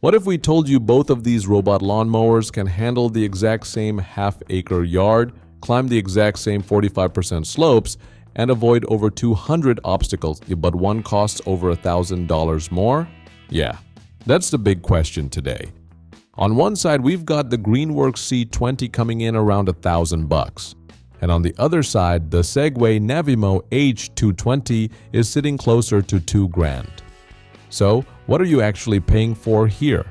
What if we told you both of these robot lawnmowers can handle the exact same half-acre yard, climb the exact same 45% slopes, and avoid over 200 obstacles, but one costs over $1,000 more? Yeah, that's the big question today. On one side, we've got the Greenworks C20 coming in around $1,000. And on the other side, the Segway Navimow H220 is sitting closer to $2,000. So, what are you actually paying for here?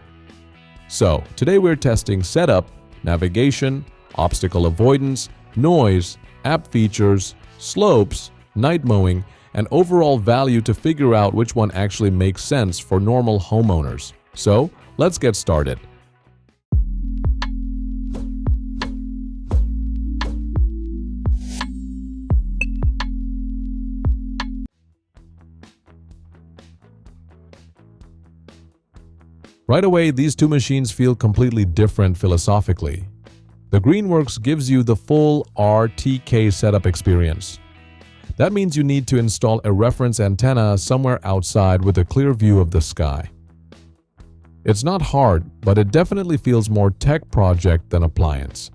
So, today we're testing setup, navigation, obstacle avoidance, noise, app features, slopes, night mowing, and overall value to figure out which one actually makes sense for normal homeowners. So, let's get started. Right away, these two machines feel completely different philosophically. The Greenworks gives you the full RTK setup experience. That means you need to install a reference antenna somewhere outside with a clear view of the sky. It's not hard, but it definitely feels more tech project than appliance.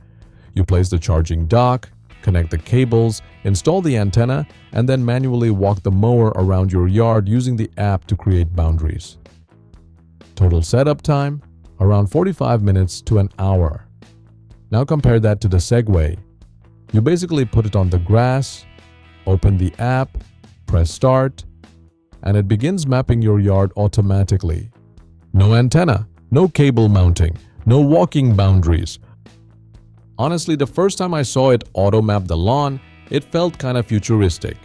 You place the charging dock, connect the cables, install the antenna, and then manually walk the mower around your yard using the app to create boundaries. Total setup time, around 45 minutes to an hour. Now compare that to the Segway. You basically put it on the grass, open the app, press start, and it begins mapping your yard automatically. No antenna, no cable mounting, no walking boundaries. Honestly, the first time I saw it auto-map the lawn, it felt kind of futuristic.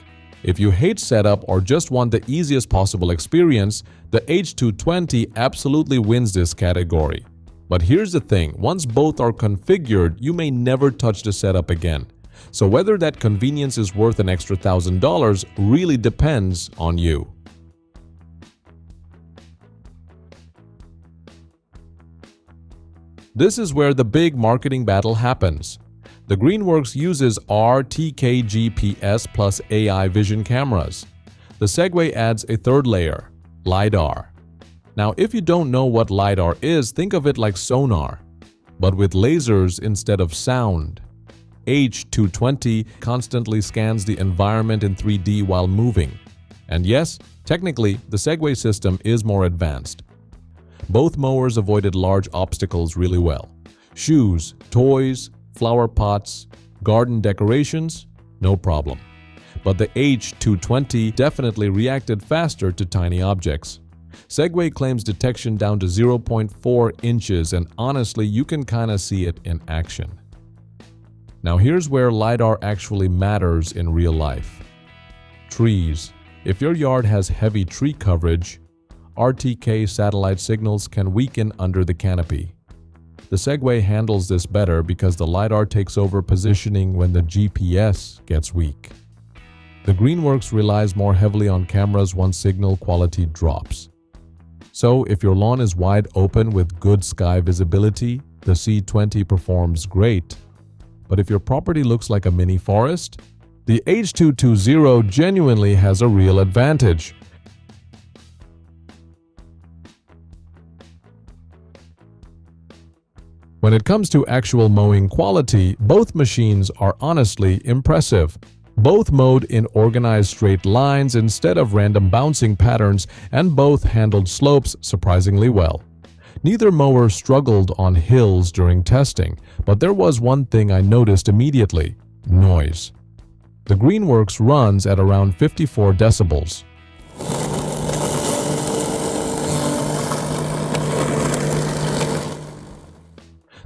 If you hate setup or just want the easiest possible experience, the H220 absolutely wins this category. But here's the thing, once both are configured, you may never touch the setup again. So whether that convenience is worth an extra $1,000 really depends on you. This is where the big marketing battle happens. The Greenworks uses RTK GPS plus AI vision cameras. The Segway adds a third layer, LiDAR. Now, if you don't know what LiDAR is, think of it like sonar, but with lasers instead of sound. H220 constantly scans the environment in 3D while moving. And yes, technically, the Segway system is more advanced. Both mowers avoided large obstacles really well. Shoes, toys, flower pots, garden decorations, no problem. But the H220 definitely reacted faster to tiny objects. Segway claims detection down to 0.4 inches, and honestly, you can kinda see it in action. Now here's where LiDAR actually matters in real life. Trees. If your yard has heavy tree coverage, RTK satellite signals can weaken under the canopy. The Segway handles this better because the LiDAR takes over positioning when the GPS gets weak. The Greenworks relies more heavily on cameras once signal quality drops. So if your lawn is wide open with good sky visibility, the C20 performs great. But if your property looks like a mini forest, the H220 genuinely has a real advantage. When it comes to actual mowing quality, both machines are honestly impressive. Both mowed in organized straight lines instead of random bouncing patterns, and both handled slopes surprisingly well. Neither mower struggled on hills during testing, but there was one thing I noticed immediately: noise. The Greenworks runs at around 54 decibels.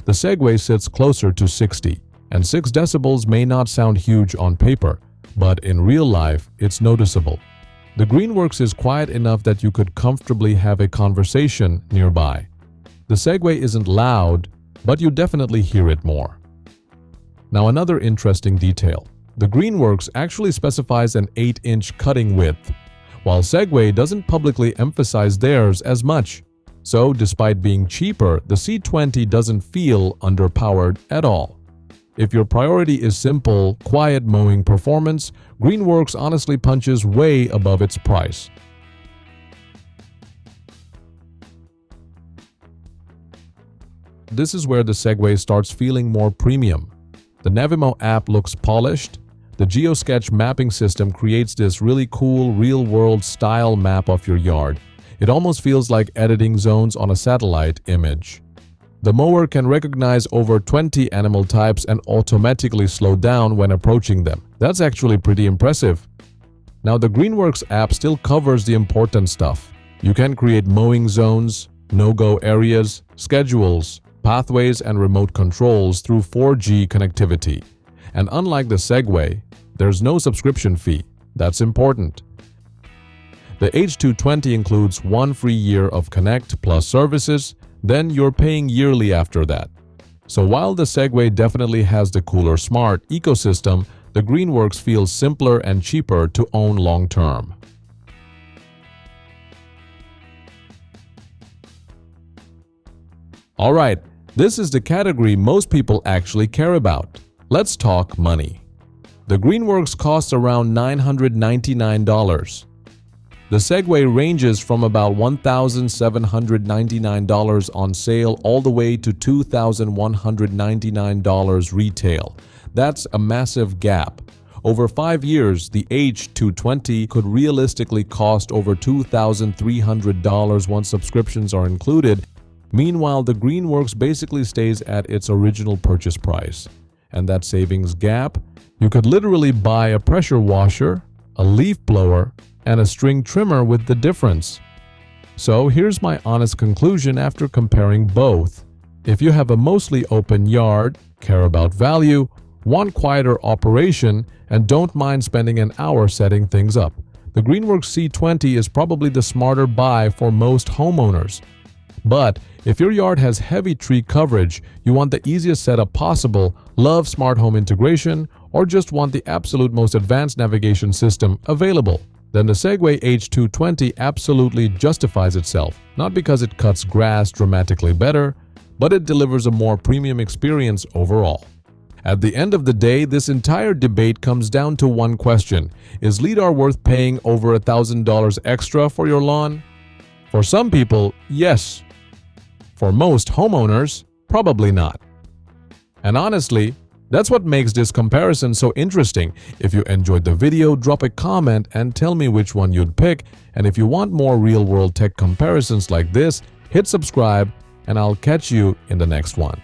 The Segway sits closer to 60, and 6 decibels may not sound huge on paper, but in real life, it's noticeable. The Greenworks is quiet enough that you could comfortably have a conversation nearby. The Segway isn't loud, but you definitely hear it more. Now another interesting detail. The Greenworks actually specifies an 8-inch cutting width, while Segway doesn't publicly emphasize theirs as much. So, despite being cheaper, the C20 doesn't feel underpowered at all. If your priority is simple, quiet mowing performance, Greenworks honestly punches way above its price. this is where the Segway starts feeling more premium. The Navimow app looks polished. The GeoSketch mapping system creates this really cool real-world style map of your yard. It almost feels like editing zones on a satellite image. The mower can recognize over 20 animal types and automatically slow down when approaching them. That's actually pretty impressive. Now, the Greenworks app still covers the important stuff. You can create mowing zones, no-go areas, schedules, pathways, and remote controls through 4G connectivity. And unlike the Segway, there's no subscription fee. That's important. The H220 includes 1 free year of Connect plus services, then you're paying yearly after that. So while the Segway definitely has the cooler smart ecosystem, the Greenworks feels simpler and cheaper to own long-term. Alright, this is the category most people actually care about. Let's talk money. The Greenworks costs around $999. The Segway ranges from about $1,799 on sale all the way to $2,199 retail. That's a massive gap. Over 5 years, the H220 could realistically cost over $2,300 once subscriptions are included. Meanwhile, the Greenworks basically stays at its original purchase price. And that savings gap, you could literally buy a pressure washer, a leaf blower, and a string trimmer with the difference. So here's my honest conclusion after comparing both. If you have a mostly open yard, care about value, want quieter operation, and don't mind spending an hour setting things up, the Greenworks C20 is probably the smarter buy for most homeowners. But if your yard has heavy tree coverage, you want the easiest setup possible, love smart home integration, or just want the absolute most advanced navigation system available, then the Segway H220 absolutely justifies itself, not because it cuts grass dramatically better, but it delivers a more premium experience overall. At the end of the day, this entire debate comes down to one question: is LiDAR worth paying over $1,000 extra for your lawn? For some people, yes. For most homeowners, probably not. And honestly, that's what makes this comparison so interesting. If you enjoyed the video, drop a comment and tell me which one you'd pick. And if you want more real-world tech comparisons like this, hit subscribe and I'll catch you in the next one.